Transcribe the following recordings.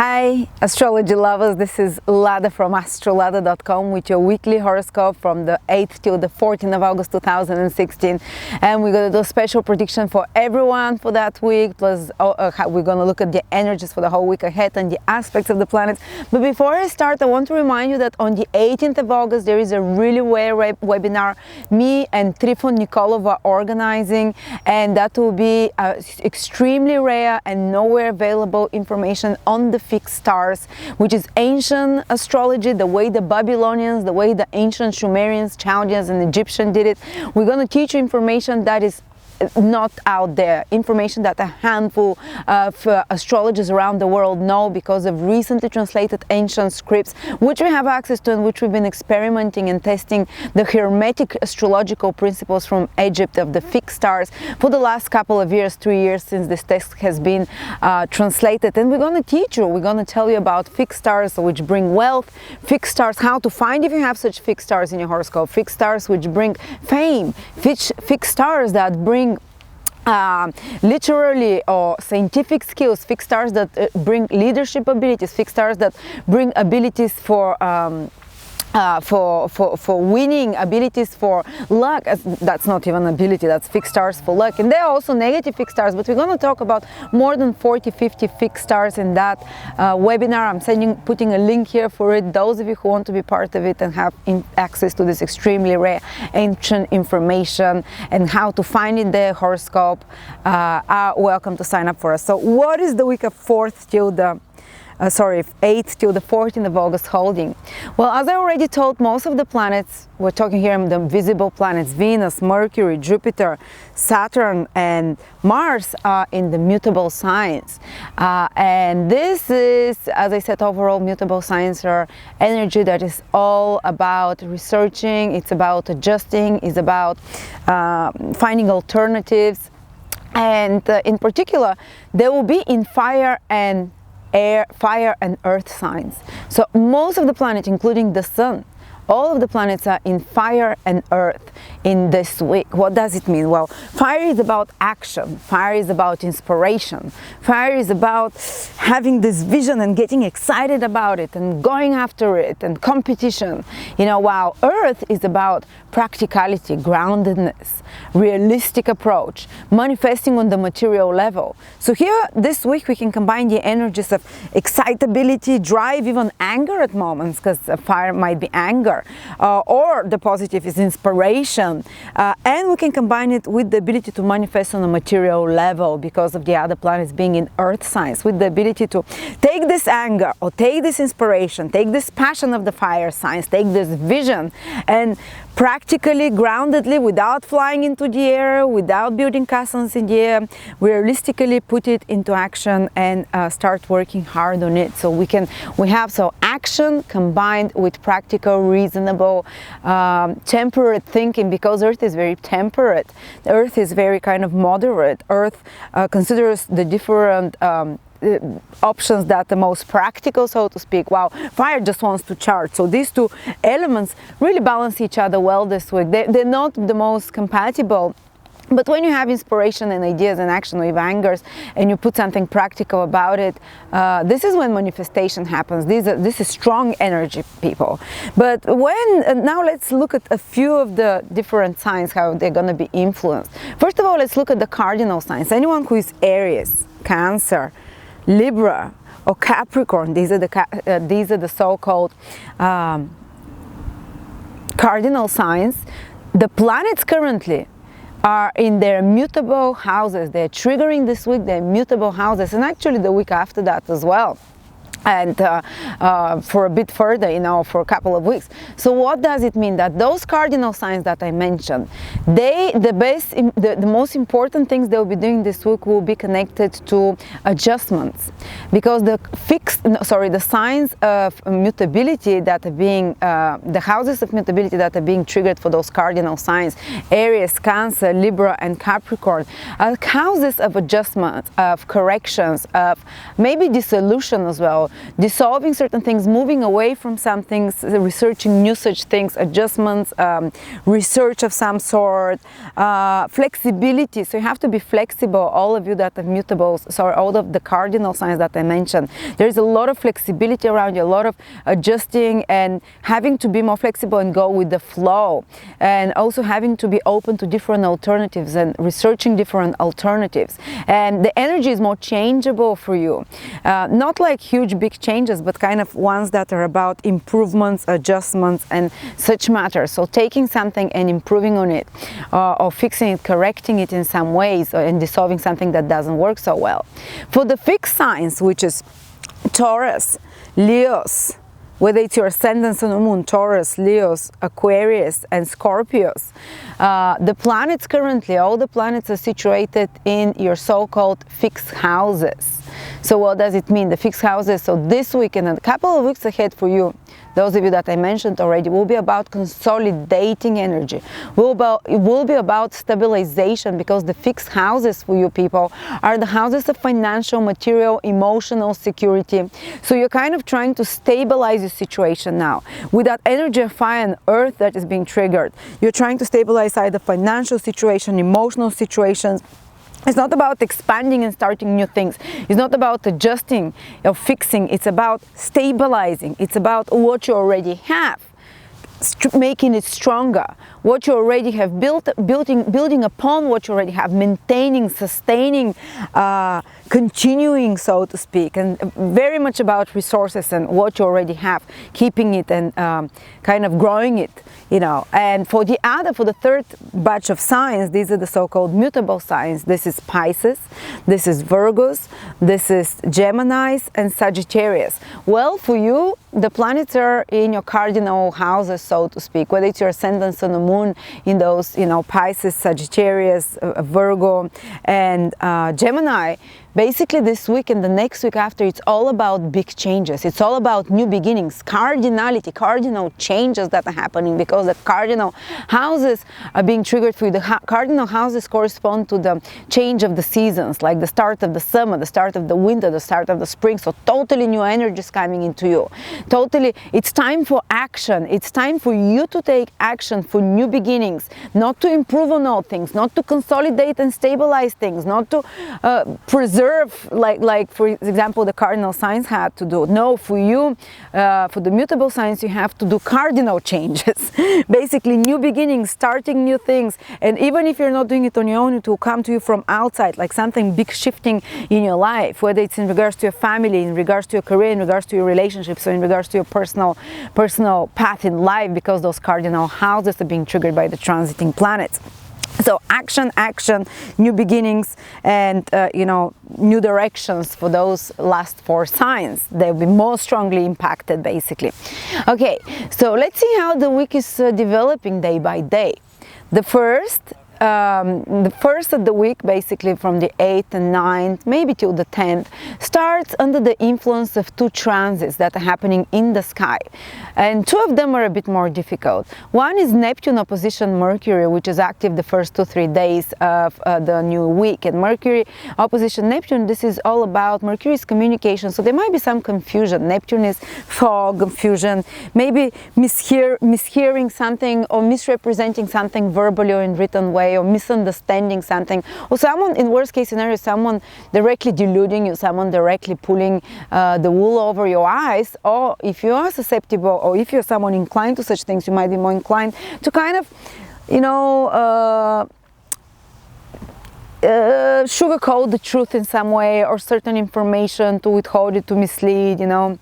Hi astrology lovers, this is Lada from Astrolada.com with your weekly horoscope from the 8th till the 14th of August 2016, and we're going to do a special prediction for everyone for that week, plus we're going to look at the energies for the whole week ahead and the aspects of the planets. But before I start, I want to remind you that on the 18th of August there is a really rare webinar me and Trifon Nikolov are organizing, and that will be extremely rare and nowhere available information on the fixed stars, which is ancient astrology, the way the Babylonians, the way the ancient Sumerians, Chaldeans and Egyptians did it. We're going to teach you information that is not out there, information that a handful of astrologers around the world know because of recently translated ancient scripts, which we have access to and which we've been experimenting and testing the hermetic astrological principles from Egypt of the fixed stars for the last couple of years, 3 years since this text has been translated. And we're going to teach you, we're going to tell you about fixed stars which bring wealth, fixed stars, how to find if you have such fixed stars in your horoscope, fixed stars which bring fame, fixed stars that bring literally or scientific skills, fixed stars that bring leadership abilities, fixed stars that bring abilities for winning, abilities for luck. That's not even ability, that's fixed stars for luck. And there are also negative fixed stars, but we're going to talk about more than 40-50 fixed stars in that webinar. I'm putting a link here for it. Those of you who want to be part of it and have access to this extremely rare ancient information and how to find in the horoscope are welcome to sign up for us. So what is the week of 8th till the 14th of August holding? Well, as I already told, most of the planets, we're talking here the visible planets, Venus, Mercury, Jupiter, Saturn and Mars are in the mutable signs. And this is, as I said, overall mutable signs are energy that is all about researching, it's about adjusting, it's about finding alternatives. And in particular, they will be in fire and earth signs. So most of the planets, including the sun, all of the planets are in fire and earth in this week. What does it mean? Well, fire is about action, fire is about inspiration, fire is about having this vision and getting excited about it and going after it and competition, while earth is about practicality, groundedness, realistic approach, manifesting on the material level. So here this week we can combine the energies of excitability, drive, even anger at moments, because fire might be anger, or the positive is inspiration, and we can combine it with the ability to manifest on a material level because of the other planets being in earth signs, with the ability to take this anger or take this inspiration, take this passion of the fire signs, take this vision and practically, groundedly, without flying into the air, without building castles in the air, realistically put it into action and start working hard on it. So we have action combined with practical, reasonable, temperate thinking, because Earth is very temperate. The Earth is very kind of moderate. Earth considers the different options that the most practical, so to speak, while fire just wants to charge. So these two elements really balance each other well this week. They're not the most compatible, but when you have inspiration and ideas and action with angers and you put something practical about it, this is when manifestation happens. This is strong energy, people. But now let's look at a few of the different signs, how they're going to be influenced. First of all, let's look at the cardinal signs. Anyone who is Aries, Cancer, Libra or Capricorn, these are the so-called cardinal signs. The planets currently are in their mutable houses. They're triggering this week their mutable houses, and actually the week after that as well. And for a bit further, for a couple of weeks. So what does it mean? That those cardinal signs that I mentioned, the most important things they'll be doing this week will be connected to adjustments, because the signs of mutability that are being, the houses of mutability that are being triggered for those cardinal signs, Aries, Cancer, Libra and Capricorn, are houses of adjustment, of corrections, of maybe dissolution as well. So dissolving certain things, moving away from some things, researching new such things, adjustments, research of some sort, flexibility. So you have to be flexible, all of you that have mutables, so all of the cardinal signs that I mentioned. There's a lot of flexibility around you, a lot of adjusting and having to be more flexible and go with the flow, and also having to be open to different alternatives and researching different alternatives. And the energy is more changeable for you, not like huge big changes, but kind of ones that are about improvements, adjustments and such matters. So taking something and improving on it, or fixing it, correcting it in some ways, and dissolving something that doesn't work so well. For the fixed signs, which is Taurus, Leos, whether it's your ascendant, sun or moon, Taurus, Leos, Aquarius and Scorpios, the planets currently, all the planets are situated in your so-called fixed houses. So what does it mean, the fixed houses? So this week and a couple of weeks ahead for you, those of you that I mentioned already, will be about consolidating energy. It will be about stabilization, because the fixed houses for you people are the houses of financial, material, emotional security. So you're kind of trying to stabilize your situation now. With that energy of fire and earth that is being triggered, you're trying to stabilize either financial situation, emotional situations. It's not about expanding and starting new things. It's not about adjusting or fixing. It's about stabilizing. It's about what you already have, making it stronger. What you already have building upon what you already have, maintaining, sustaining, continuing, so to speak, and very much about resources and what you already have, keeping it and kind of growing it, you know. And for the third batch of signs, these are the so-called mutable signs. This is Pisces, this is Virgos, this is Geminis and Sagittarius. Well, for you, the planets are in your cardinal houses, so to speak, whether it's your ascendant, sun or moon in those, you know, Pisces, Sagittarius, Virgo and Gemini. Basically this week and the next week after, it's all about big changes. It's all about new beginnings, cardinality, cardinal changes that are happening, because the cardinal houses are being triggered for you. The cardinal houses correspond to the change of the seasons, like the start of the summer, the start of the winter, the start of the spring. So totally new energies coming into you. Totally, it's time for action. It's time for you to take action for new beginnings, not to improve on all things, not to consolidate and stabilize things, not to preserve, like for example the cardinal signs had to do. No, for you, for the mutable signs, you have to do cardinal changes. Basically new beginnings, starting new things. And even if you're not doing it on your own, it will come to you from outside, like something big shifting in your life, whether it's in regards to your family, in regards to your career, in regards to your relationships, or in regards to your personal path in life, because those cardinal houses are being triggered by the transiting planets. So action, new beginnings, and you know, new directions for those last four signs. They'll be more strongly impacted, basically. Okay, so let's see how the week is developing day by day. The first of the week, basically from the 8th and 9th, maybe till the 10th, starts under the influence of two transits that are happening in the sky. And two of them are a bit more difficult. One is Neptune opposition Mercury, which is active the first 2-3 days of the new week. And Mercury opposition Neptune, this is all about Mercury's communication. So there might be some confusion. Neptune is fog, confusion, maybe mishearing something or misrepresenting something verbally or in written way, or misunderstanding something, or someone, in worst case scenario, someone directly deluding you, someone directly pulling the wool over your eyes. Or if you are susceptible, or if you're someone inclined to such things, you might be more inclined to kind of, you know, sugarcoat the truth in some way, or certain information to withhold it, to mislead, you know.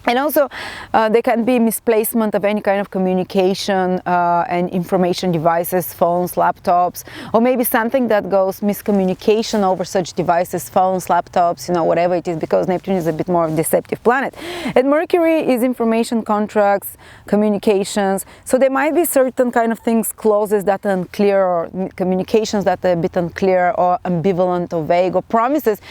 And also there can be misplacement of any kind of communication and information devices, phones, laptops, or maybe something that goes miscommunication over such devices, phones, laptops, you know, whatever it is, because Neptune is a bit more deceptive planet. And Mercury is information, contracts, communications. So there might be certain kind of things, clauses that are unclear, or communications that are a bit unclear or ambivalent or vague, or promises,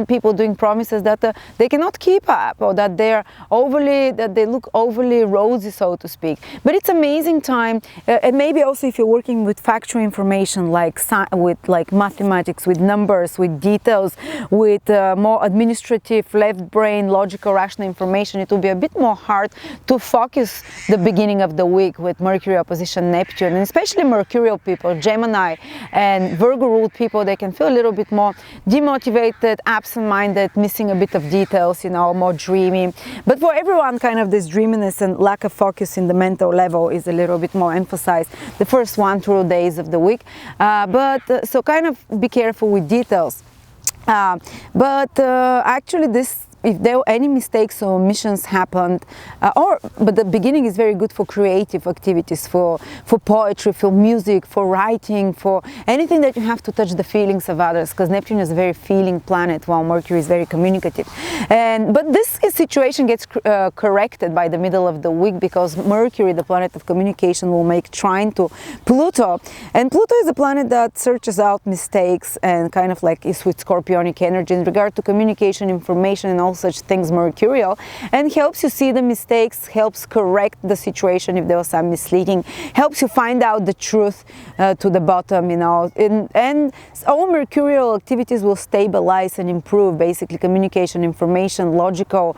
people doing promises that they cannot keep up, or that they're that they look overly rosy, so to speak. But it's amazing time, and maybe also if you're working with factual information like mathematics, with numbers, with details, with more administrative, left brain, logical, rational information, it will be a bit more hard to focus the beginning of the week with Mercury opposition Neptune, and especially Mercurial people, Gemini and Virgo ruled people, they can feel a little bit more demotivated, absent-minded, missing a bit of details, you know, more dreamy. But for everyone, kind of this dreaminess and lack of focus in the mental level is a little bit more emphasized the first 1-2 days of the week. So kind of be careful with details. Actually if there were any mistakes or omissions happened, but the beginning is very good for creative activities, for poetry, for music, for writing, for anything that you have to touch the feelings of others, because Neptune is a very feeling planet, while Mercury is very communicative. But this situation gets corrected by the middle of the week, because Mercury, the planet of communication, will make trine to Pluto, and Pluto is a planet that searches out mistakes and kind of like is with Scorpionic energy in regard to communication, information, and all such things Mercurial, and helps you see the mistakes, helps correct the situation if there was some misleading, helps you find out the truth to the bottom, you know, and all Mercurial activities will stabilize and improve basically communication, information, logical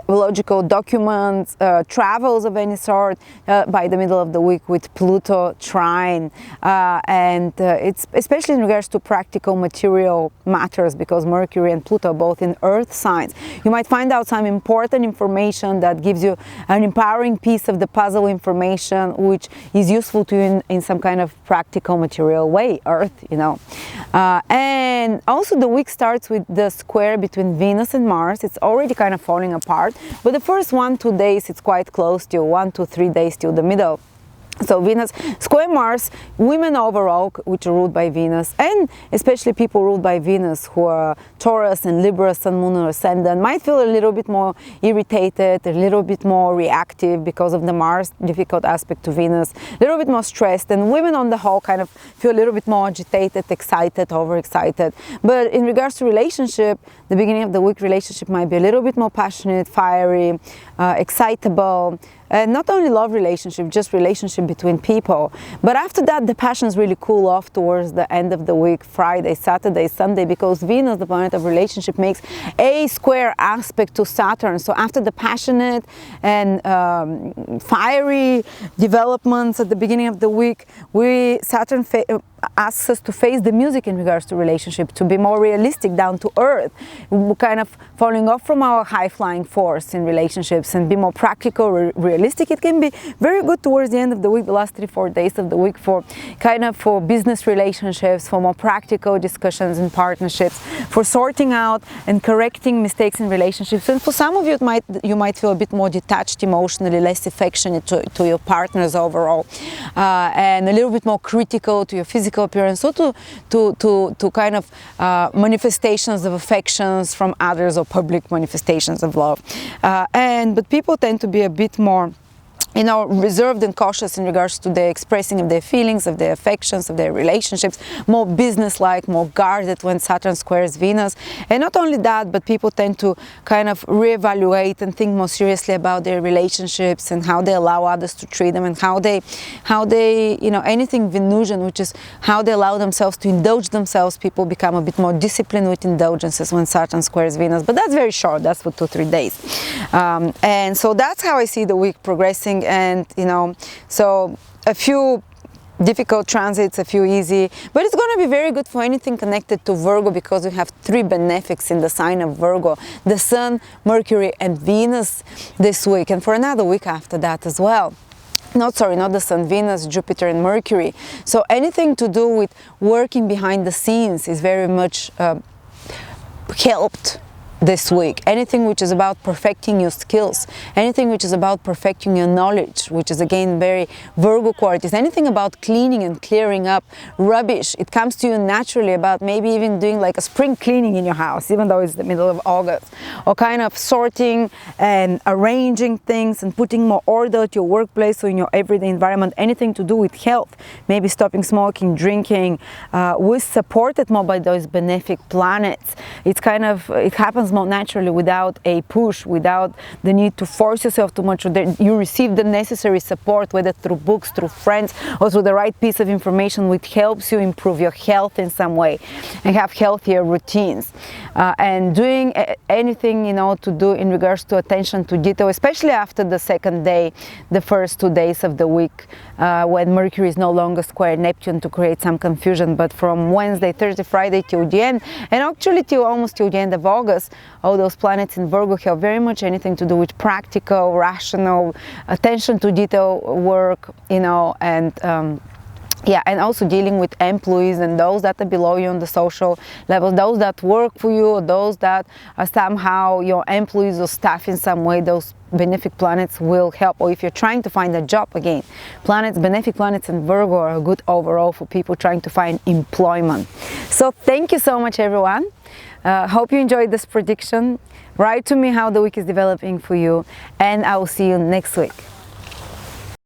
logical documents, travels of any sort by the middle of the week with Pluto trine, and it's especially in regards to practical material matters, because Mercury and Pluto are both in earth signs. You might find out some important information that gives you an empowering piece of the puzzle information, which is useful to you in some kind of practical material way, earth, you know. And also the week starts with the square between Venus and Mars. It's already kind of falling apart, but the first 1-2 days it's quite close till 1-3 days till the middle. So Venus square Mars, women overall, which are ruled by Venus, and especially people ruled by Venus who are Taurus and Libra, Sun, Moon, or Ascendant, might feel a little bit more irritated, a little bit more reactive because of the Mars difficult aspect to Venus, a little bit more stressed, and women on the whole kind of feel a little bit more agitated, excited, overexcited. But in regards to relationship, the beginning of the week relationship might be a little bit more passionate, fiery, excitable. Not only love relationship, just relationship between people. But after that, the passions really cool off towards the end of the week, Friday, Saturday, Sunday, because Venus, the planet of relationship, makes a square aspect to Saturn. So after the passionate and fiery developments at the beginning of the week, Saturn asks us to face the music in regards to relationship, to be more realistic, down to earth, kind of falling off from our high-flying force in relationships and be more practical, realistic. It can be very good towards the end of the week, the last 3-4 days of the week, for kind of for business relationships, for more practical discussions and partnerships, for sorting out and correcting mistakes in relationships. And for some of you, you might feel a bit more detached emotionally, less affectionate to your partners overall, and a little bit more critical to your physical appearance, so to kind of manifestations of affections from others, or public manifestations of love. But people tend to be a bit more, you know, reserved and cautious in regards to the expressing of their feelings, of their affections, of their relationships, more business-like, more guarded when Saturn squares Venus. And not only that, but people tend to kind of reevaluate and think more seriously about their relationships and how they allow others to treat them, and how they, you know, anything Venusian, which is how they allow themselves to indulge themselves. People become a bit more disciplined with indulgences when Saturn squares Venus, but that's very short, that's for 2-3 days. And so that's how I see the week progressing. And you know, so a few difficult transits, a few easy, but it's going to be very good for anything connected to Virgo, because we have 3 benefics in the sign of Virgo: the Sun, Mercury, and Venus this week, and for another week after that as well. Not the Sun, Venus, Jupiter, and Mercury. So anything to do with working behind the scenes is very much helped this week. Anything which is about perfecting your skills, anything which is about perfecting your knowledge, which is again very Virgo qualities, anything about cleaning and clearing up rubbish, it comes to you naturally, about maybe even doing like a spring cleaning in your house, even though it's the middle of August, or kind of sorting and arranging things and putting more order to your workplace or in your everyday environment. Anything to do with health, maybe stopping smoking, drinking, was supported more by those benefic planets. It's kind of, it happens more naturally, without a push, without the need to force yourself too much. You receive the necessary support, whether through books, through friends, or through the right piece of information which helps you improve your health in some way and have healthier routines. And doing anything, to do in regards to attention to detail, especially after the second day, the first 2 days of the week, when Mercury is no longer square Neptune to create some confusion. But from Wednesday, Thursday, Friday till the end, and actually almost till the end of August, all those planets in Virgo have very much anything to do with practical, rational, attention to detail work, and also dealing with employees and those that are below you on the social level, those that work for you, or those that are somehow your employees or staff in some way. Those benefic planets will help. Or if you're trying to find a job, again, benefic planets in Virgo are good overall for people trying to find employment. So thank you so much, everyone. Hope you enjoyed this prediction. Write to me how the week is developing for you, and I will see you next week.